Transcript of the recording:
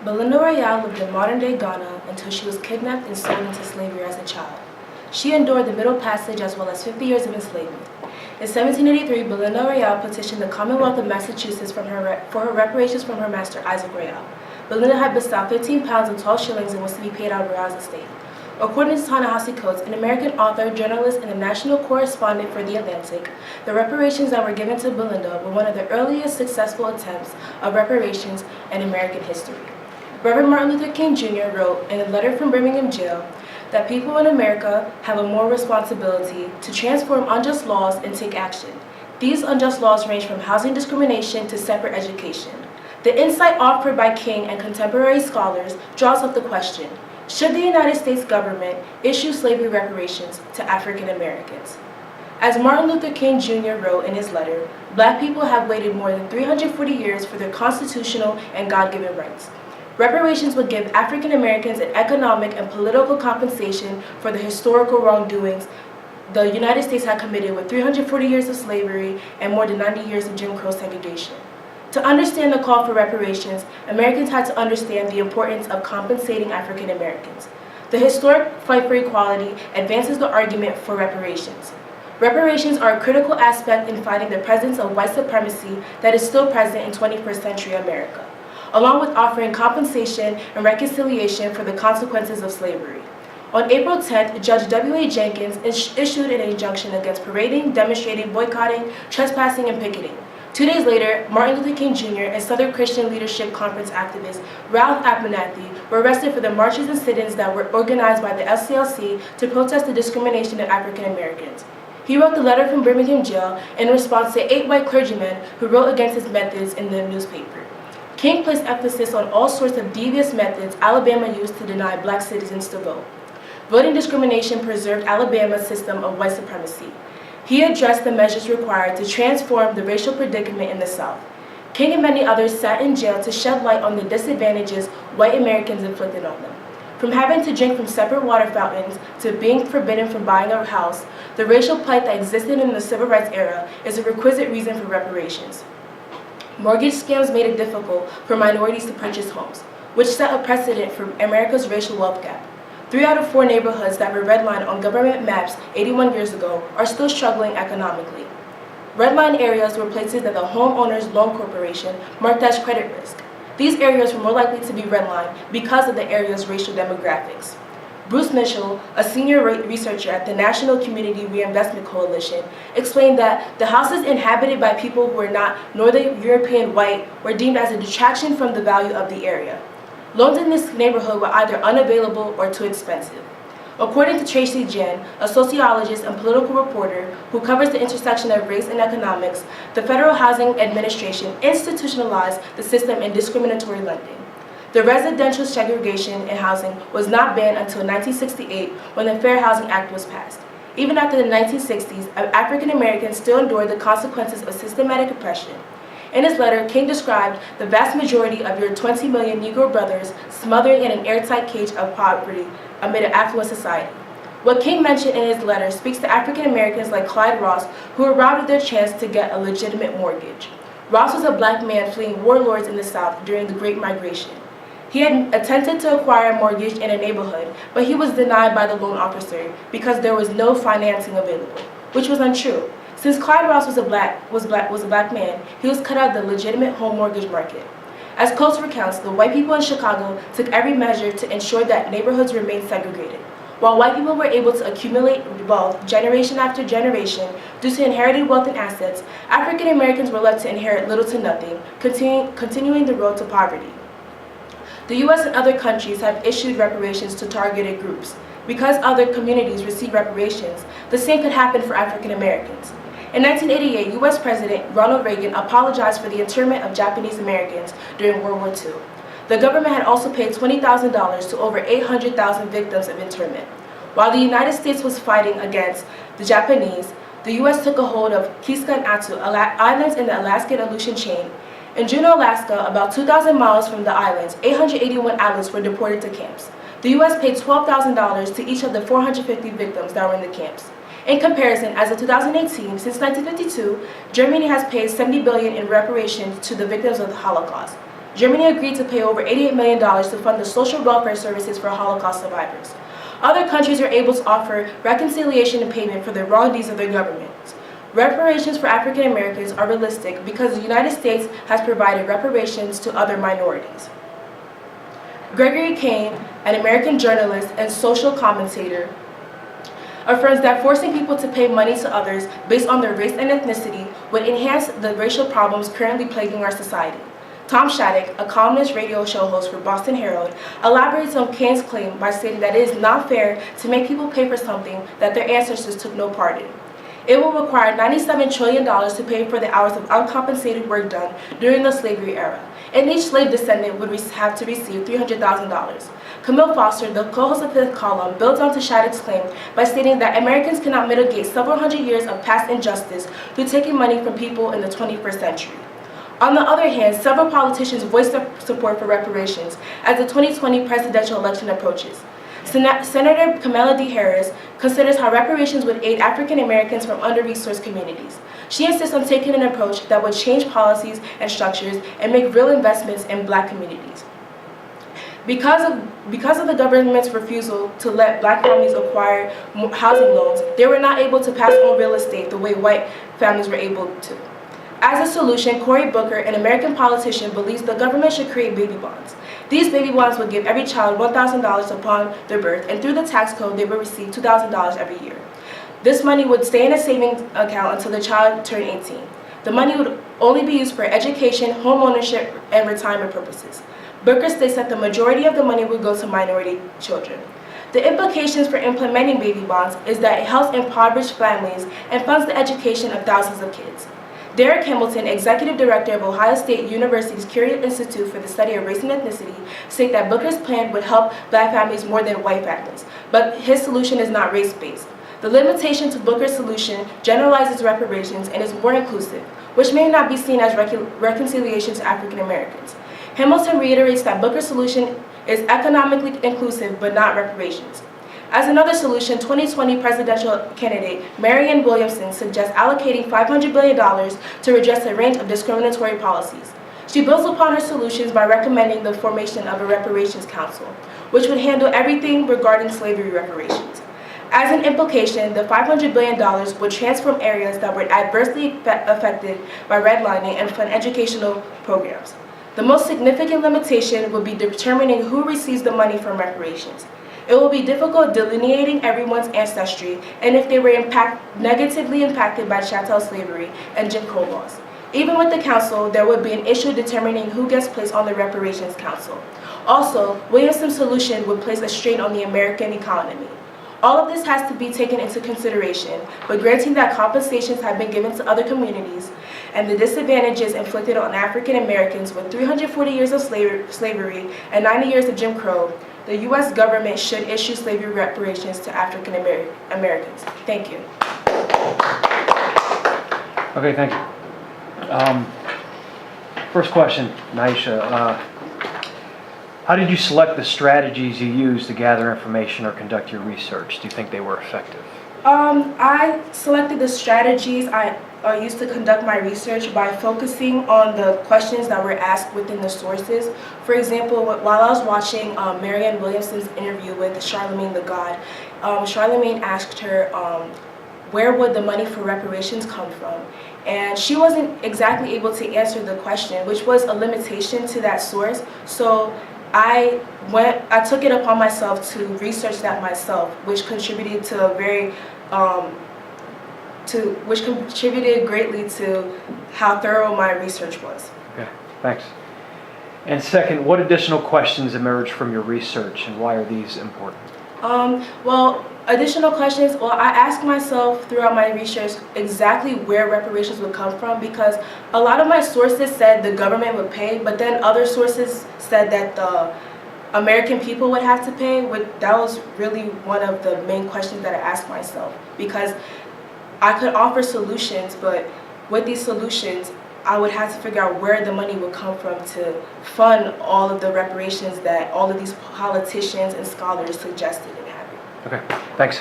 Belinda Royale lived in modern-day Ghana until she was kidnapped and sold into slavery as a child. She endured the Middle Passage as well as 50 years of enslavement. In 1783, Belinda Royale petitioned the Commonwealth of Massachusetts for her reparations from her master, Isaac Royale. Belinda had bestowed 15 pounds and 12 shillings and was to be paid out of Royale's estate. According to Ta-Nehisi Coates, an American author, journalist, and a national correspondent for The Atlantic, the reparations that were given to Belinda were one of the earliest successful attempts of reparations in American history. Reverend Martin Luther King Jr. wrote in a letter from Birmingham jail that people in America have a moral responsibility to transform unjust laws and take action. These unjust laws range from housing discrimination to separate education. The insight offered by King and contemporary scholars draws up the question, should the United States government issue slavery reparations to African Americans? As Martin Luther King Jr. wrote in his letter, Black people have waited more than 340 years for their constitutional and God-given rights. Reparations would give African Americans an economic and political compensation for the historical wrongdoings the United States had committed with 340 years of slavery and more than 90 years of Jim Crow segregation. To understand the call for reparations, Americans had to understand the importance of compensating African Americans. The historic fight for equality advances the argument for reparations. Reparations are a critical aspect in fighting the presence of white supremacy that is still present in 21st century America, along with offering compensation and reconciliation for the consequences of slavery. On April 10th, Judge W.A. Jenkins issued an injunction against parading, demonstrating, boycotting, trespassing, and picketing. 2 days later, Martin Luther King Jr. and Southern Christian Leadership Conference activist Ralph Abernathy were arrested for the marches and sit-ins that were organized by the SCLC to protest the discrimination of African Americans. He wrote the letter from Birmingham jail in response to 8 white clergymen who wrote against his methods in the newspaper. King placed emphasis on all sorts of devious methods Alabama used to deny Black citizens to vote. Voting discrimination preserved Alabama's system of white supremacy. He addressed the measures required to transform the racial predicament in the South. King and many others sat in jail to shed light on the disadvantages white Americans inflicted on them. From having to drink from separate water fountains to being forbidden from buying a house, the racial plight that existed in the civil rights era is a requisite reason for reparations. Mortgage scams made it difficult for minorities to purchase homes, which set a precedent for America's racial wealth gap. 3 out of 4 neighborhoods that were redlined on government maps 81 years ago are still struggling economically. Redlined areas were places that the Homeowners Loan Corporation marked as credit risk. These areas were more likely to be redlined because of the area's racial demographics. Bruce Mitchell, a senior researcher at the National Community Reinvestment Coalition, explained that the houses inhabited by people who were not Northern European white were deemed as a detraction from the value of the area. Loans in this neighborhood were either unavailable or too expensive. According to Tracy Jen, a sociologist and political reporter who covers the intersection of race and economics, the Federal Housing Administration institutionalized the system in discriminatory lending. The residential segregation in housing was not banned until 1968 when the Fair Housing Act was passed. Even after the 1960s, African Americans still endured the consequences of systematic oppression. In his letter, King described the vast majority of your 20 million Negro brothers smothering in an airtight cage of poverty amid an affluent society. What King mentioned in his letter speaks to African Americans like Clyde Ross, who were robbed of their chance to get a legitimate mortgage. Ross was a Black man fleeing warlords in the South during the Great Migration. He had attempted to acquire a mortgage in a neighborhood, but he was denied by the loan officer because there was no financing available, which was untrue. Since Clyde Ross was a black man, he was cut out of the legitimate home mortgage market. As Coates recounts, the white people in Chicago took every measure to ensure that neighborhoods remained segregated. While white people were able to accumulate wealth generation after generation due to inherited wealth and assets, African Americans were left to inherit little to nothing, continuing the road to poverty. The U.S. and other countries have issued reparations to targeted groups. Because other communities receive reparations, the same could happen for African Americans. In 1988, U.S. President Ronald Reagan apologized for the internment of Japanese Americans during World War II. The government had also paid $20,000 to over 800,000 victims of internment. While the United States was fighting against the Japanese, the U.S. took a hold of Kiska and Attu, islands in the Alaskan Aleutian chain. In Juneau, Alaska, about 2,000 miles from the islands, 881 adults were deported to camps. The U.S. paid $12,000 to each of the 450 victims that were in the camps. In comparison, as of 2018, since 1952, Germany has paid $70 billion in reparations to the victims of the Holocaust. Germany agreed to pay over $88 million to fund the social welfare services for Holocaust survivors. Other countries are able to offer reconciliation and payment for the wrong deeds of their governments. Reparations for African Americans are realistic because the United States has provided reparations to other minorities. Gregory Kane, an American journalist and social commentator, affirms that forcing people to pay money to others based on their race and ethnicity would enhance the racial problems currently plaguing our society. Tom Shattuck, a columnist radio show host for Boston Herald, elaborates on Kane's claim by stating that it is not fair to make people pay for something that their ancestors took no part in. It will require $97 trillion to pay for the hours of uncompensated work done during the slavery era, and each slave descendant would have to receive $300,000. Camille Foster, the co-host of the column, builds onto Shattuck's claim by stating that Americans cannot mitigate several hundred years of past injustice through taking money from people in the 21st century. On the other hand, several politicians voiced their support for reparations as the 2020 presidential election approaches. Senator Kamala D. Harris considers how reparations would aid African Americans from under-resourced communities. She insists on taking an approach that would change policies and structures and make real investments in Black communities. Because of the government's refusal to let Black families acquire housing loans, they were not able to pass on real estate the way white families were able to. As a solution, Cory Booker, an American politician, believes the government should create baby bonds. These baby bonds would give every child $1,000 upon their birth, and through the tax code, they would receive $2,000 every year. This money would stay in a savings account until the child turned 18. The money would only be used for education, home ownership, and retirement purposes. Booker states that the majority of the money would go to minority children. The implications for implementing baby bonds is that it helps impoverished families and funds the education of thousands of kids. Derek Hamilton, executive director of Ohio State University's Curie Institute for the Study of Race and Ethnicity, stated that Booker's plan would help Black families more than white families, but his solution is not race-based. The limitation to Booker's solution generalizes reparations and is more inclusive, which may not be seen as reconciliation to African Americans. Hamilton reiterates that Booker's solution is economically inclusive but not reparations. As another solution, 2020 presidential candidate Marianne Williamson suggests allocating $500 billion to redress a range of discriminatory policies. She builds upon her solutions by recommending the formation of a reparations council, which would handle everything regarding slavery reparations. As an implication, the $500 billion would transform areas that were adversely affected by redlining and fund educational programs. The most significant limitation would be determining who receives the money from reparations. It will be difficult delineating everyone's ancestry and if they were negatively impacted by chattel slavery and Jim Crow laws. Even with the council, there would be an issue determining who gets placed on the reparations council. Also, Williamson's solution would place a strain on the American economy. All of this has to be taken into consideration, but granting that compensations have been given to other communities and the disadvantages inflicted on African Americans with 340 years of slavery and 90 years of Jim Crow, the U.S. government should issue slavery reparations to African Americans. Thank you. Okay, thank you. First question, Naisha. How did you select the strategies you used to gather information or conduct your research? Do you think they were effective? I selected the strategies I used to conduct my research by focusing on the questions that were asked within the sources. For example, while I was watching Marianne Williamson's interview with Charlemagne the God, Charlemagne asked her where would the money for reparations come from? And she wasn't exactly able to answer the question, which was a limitation to that source. So I took it upon myself to research that myself, which contributed to which contributed greatly to how thorough my research was. Okay, thanks. And second, what additional questions emerged from your research, and why are these important? Additional questions. Well, I asked myself throughout my research exactly where reparations would come from, because a lot of my sources said the government would pay, but then other sources said that the American people would have to pay. That was really one of the main questions that I asked myself, because I could offer solutions, but with these solutions, I would have to figure out where the money would come from to fund all of the reparations that all of these politicians and scholars suggested in having. Okay, thanks.